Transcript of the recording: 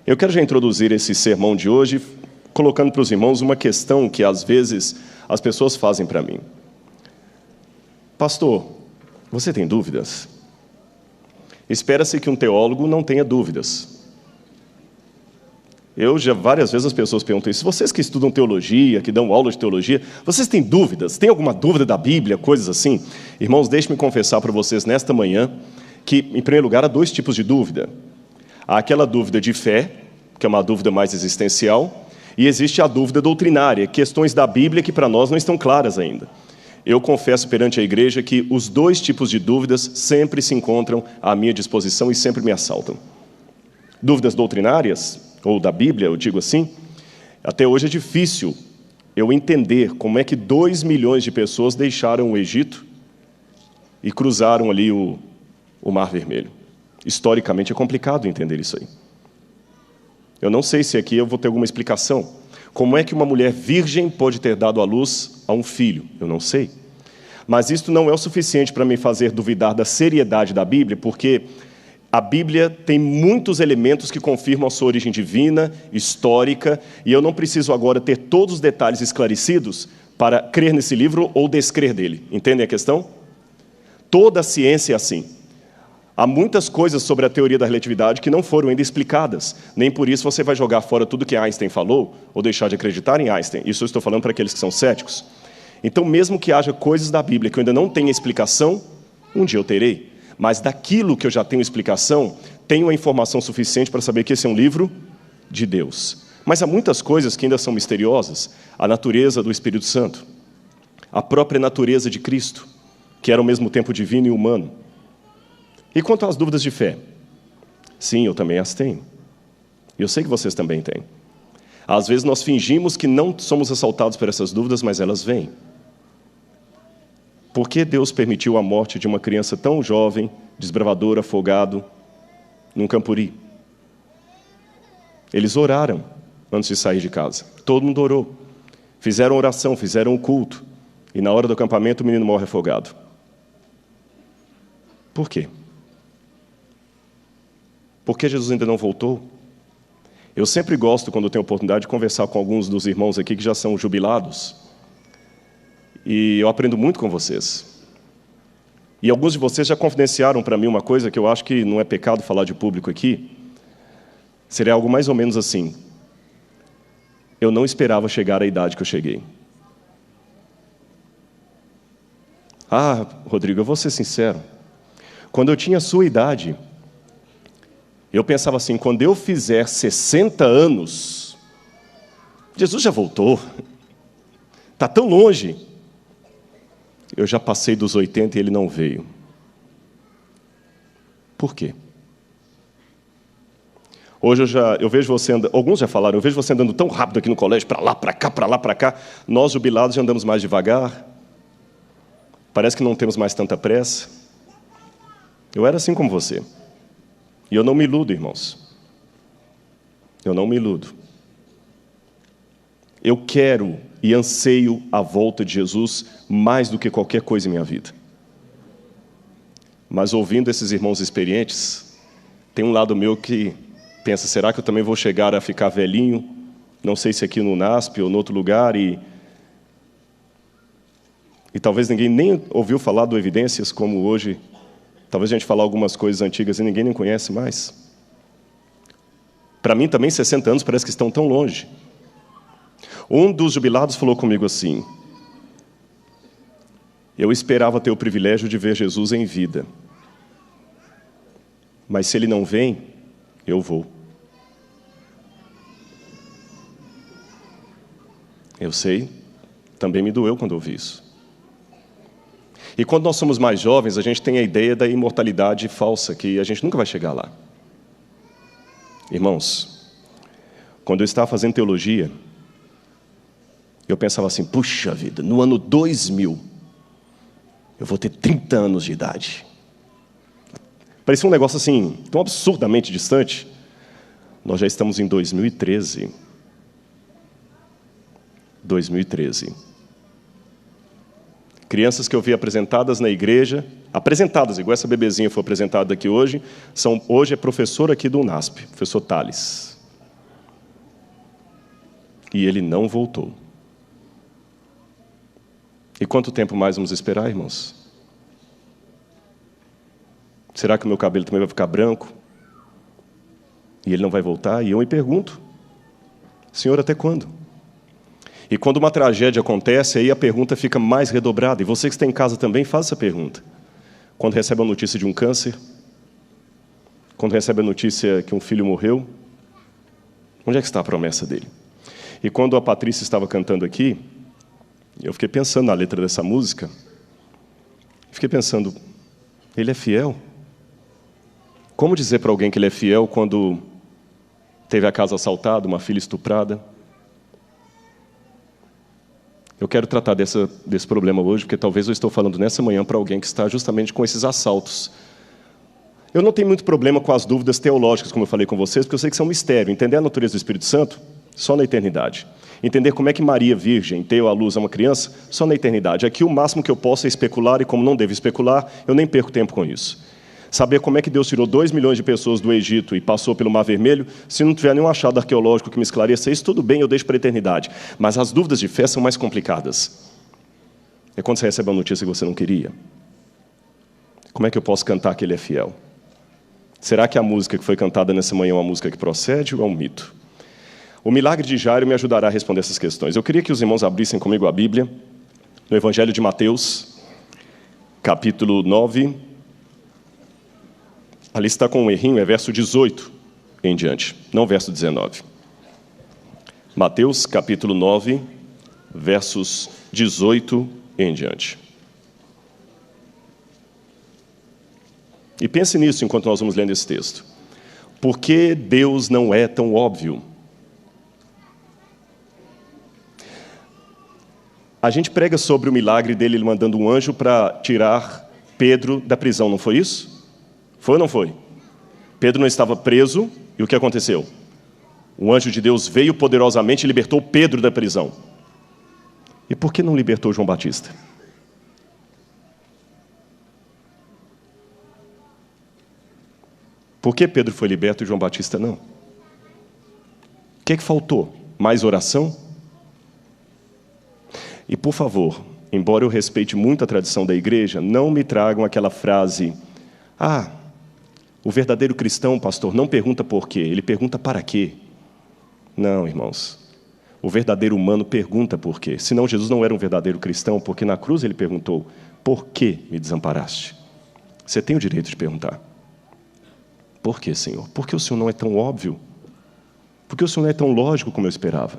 Eu quero já introduzir esse sermão de hoje, colocando para os irmãos uma questão que, às vezes, as pessoas fazem para mim. Pastor, você tem dúvidas? Espera-se que um teólogo não tenha dúvidas. Várias vezes as pessoas perguntam isso. Vocês que estudam teologia, que dão aula de teologia, vocês têm dúvidas? Tem alguma dúvida da Bíblia, coisas assim? Irmãos, deixe-me confessar para vocês nesta manhã que, em primeiro lugar, há dois tipos de dúvida. Há aquela dúvida de fé, que é uma dúvida mais existencial, e existe a dúvida doutrinária, questões da Bíblia que para nós não estão claras ainda. Eu confesso perante a igreja que os dois tipos de dúvidas sempre se encontram à minha disposição e sempre me assaltam. Dúvidas doutrinárias, ou da Bíblia, eu digo assim, até hoje é difícil eu entender como é que 2 milhões de pessoas deixaram o Egito e cruzaram ali o Mar Vermelho. Historicamente é complicado entender isso aí. Eu não sei se aqui eu vou ter alguma explicação. Como é que uma mulher virgem pode ter dado à luz a um filho? Eu não sei. Mas isto não é o suficiente para me fazer duvidar da seriedade da Bíblia, porque a Bíblia tem muitos elementos que confirmam a sua origem divina, histórica, e eu não preciso agora ter todos os detalhes esclarecidos para crer nesse livro ou descrer dele. Entendem a questão? Toda a ciência é assim. Há muitas coisas sobre a teoria da relatividade que não foram ainda explicadas. Nem por isso você vai jogar fora tudo que Einstein falou ou deixar de acreditar em Einstein. Isso eu estou falando para aqueles que são céticos. Então, mesmo que haja coisas da Bíblia que eu ainda não tenha explicação, um dia eu terei. Mas daquilo que eu já tenho explicação, tenho a informação suficiente para saber que esse é um livro de Deus. Mas há muitas coisas que ainda são misteriosas. A natureza do Espírito Santo, a própria natureza de Cristo, que era ao mesmo tempo divino e humano. E quanto às dúvidas de fé? Sim, eu também as tenho. E eu sei que vocês também têm. Às vezes nós fingimos que não somos assaltados por essas dúvidas, mas elas vêm. Por que Deus permitiu a morte de uma criança tão jovem, desbravador, afogado, num campuri? Eles oraram antes de sair de casa. Todo mundo orou. Fizeram oração, fizeram um culto. E na hora do acampamento o menino morre afogado. Por quê? Por que Jesus ainda não voltou? Eu sempre gosto, quando tenho oportunidade, de conversar com alguns dos irmãos aqui que já são jubilados. E eu aprendo muito com vocês. E alguns de vocês já confidenciaram para mim uma coisa que eu acho que não é pecado falar de público aqui. Seria algo mais ou menos assim. Eu não esperava chegar à idade que eu cheguei. Ah, Rodrigo, eu vou ser sincero. Quando eu tinha a sua idade, eu pensava assim, quando eu fizer 60 anos, Jesus já voltou. Está tão longe. Eu já passei dos 80 e ele não veio. Por quê? Hoje eu vejo você andando, alguns já falaram, eu vejo você andando tão rápido aqui no colégio, para lá, para cá, para lá, para cá. Nós, jubilados, já andamos mais devagar. Parece que não temos mais tanta pressa. Eu era assim como você. E eu não me iludo, irmãos. Eu não me iludo. Eu quero e anseio a volta de Jesus mais do que qualquer coisa em minha vida. Mas ouvindo esses irmãos experientes, tem um lado meu que pensa, será que eu também vou chegar a ficar velhinho? Não sei se aqui no NASP ou em outro lugar, e talvez ninguém nem ouviu falar do Evidências como hoje. Talvez a gente falar algumas coisas antigas e ninguém nem conhece mais. Para mim também 60 anos parece que estão tão longe. Um dos jubilados falou comigo assim, eu esperava ter o privilégio de ver Jesus em vida. Mas se ele não vem, eu vou. Eu sei, também me doeu quando ouvi isso. E quando nós somos mais jovens, a gente tem a ideia da imortalidade falsa, que a gente nunca vai chegar lá. Irmãos, quando eu estava fazendo teologia, eu pensava assim, puxa vida, no ano 2000, eu vou ter 30 anos de idade. Parecia um negócio assim, tão absurdamente distante. Nós já estamos em 2013. 2013. Crianças que eu vi apresentadas na igreja, apresentadas, igual essa bebezinha foi apresentada aqui hoje, hoje é professor aqui do UNASP, professor Thales. E ele não voltou. E quanto tempo mais vamos esperar, irmãos? Será que o meu cabelo também vai ficar branco? E ele não vai voltar? E eu me pergunto, Senhor, até quando? E quando uma tragédia acontece, aí a pergunta fica mais redobrada. E você que está em casa também, faz essa pergunta. Quando recebe a notícia de um câncer, quando recebe a notícia que um filho morreu, onde é que está a promessa dele? E quando a Patrícia estava cantando aqui, eu fiquei pensando na letra dessa música, fiquei pensando, ele é fiel? Como dizer para alguém que ele é fiel quando teve a casa assaltada, uma filha estuprada? Eu quero tratar desse problema hoje, porque talvez eu estou falando nessa manhã para alguém que está justamente com esses assaltos. Eu não tenho muito problema com as dúvidas teológicas, como eu falei com vocês, porque eu sei que são um mistério. Entender a natureza do Espírito Santo, só na eternidade. Entender como é que Maria, virgem, deu à luz a uma criança, só na eternidade. Aqui o máximo que eu posso é especular, e como não devo especular, eu nem perco tempo com isso. Saber como é que Deus tirou 2 milhões de pessoas do Egito e passou pelo Mar Vermelho, se não tiver nenhum achado arqueológico que me esclareça isso, tudo bem, eu deixo para a eternidade. Mas as dúvidas de fé são mais complicadas. É quando você recebe uma notícia que você não queria. Como é que eu posso cantar que Ele é fiel? Será que a música que foi cantada nessa manhã é uma música que procede ou é um mito? O milagre de Jairo me ajudará a responder essas questões. Eu queria que os irmãos abrissem comigo a Bíblia, no Evangelho de Mateus, capítulo 9. Ali está com um errinho, é verso 18 em diante, não verso 19. Mateus, capítulo 9, versos 18 em diante. E pense nisso enquanto nós vamos lendo esse texto. Por que Deus não é tão óbvio? A gente prega sobre o milagre dele mandando um anjo para tirar Pedro da prisão, não foi isso? Foi ou não foi? Pedro não estava preso, e o que aconteceu? O anjo de Deus veio poderosamente e libertou Pedro da prisão. E por que não libertou João Batista? Por que Pedro foi liberto e João Batista não? O que é que faltou? Mais oração? E, por favor, embora eu respeite muito a tradição da igreja, não me tragam aquela frase, o verdadeiro cristão, pastor, não pergunta por quê, ele pergunta para quê. Não, irmãos, o verdadeiro humano pergunta por quê. Senão Jesus não era um verdadeiro cristão, porque na cruz ele perguntou, por que me desamparaste? Você tem o direito de perguntar. Por que, Senhor? Por que o Senhor não é tão óbvio? Por que o Senhor não é tão lógico como eu esperava?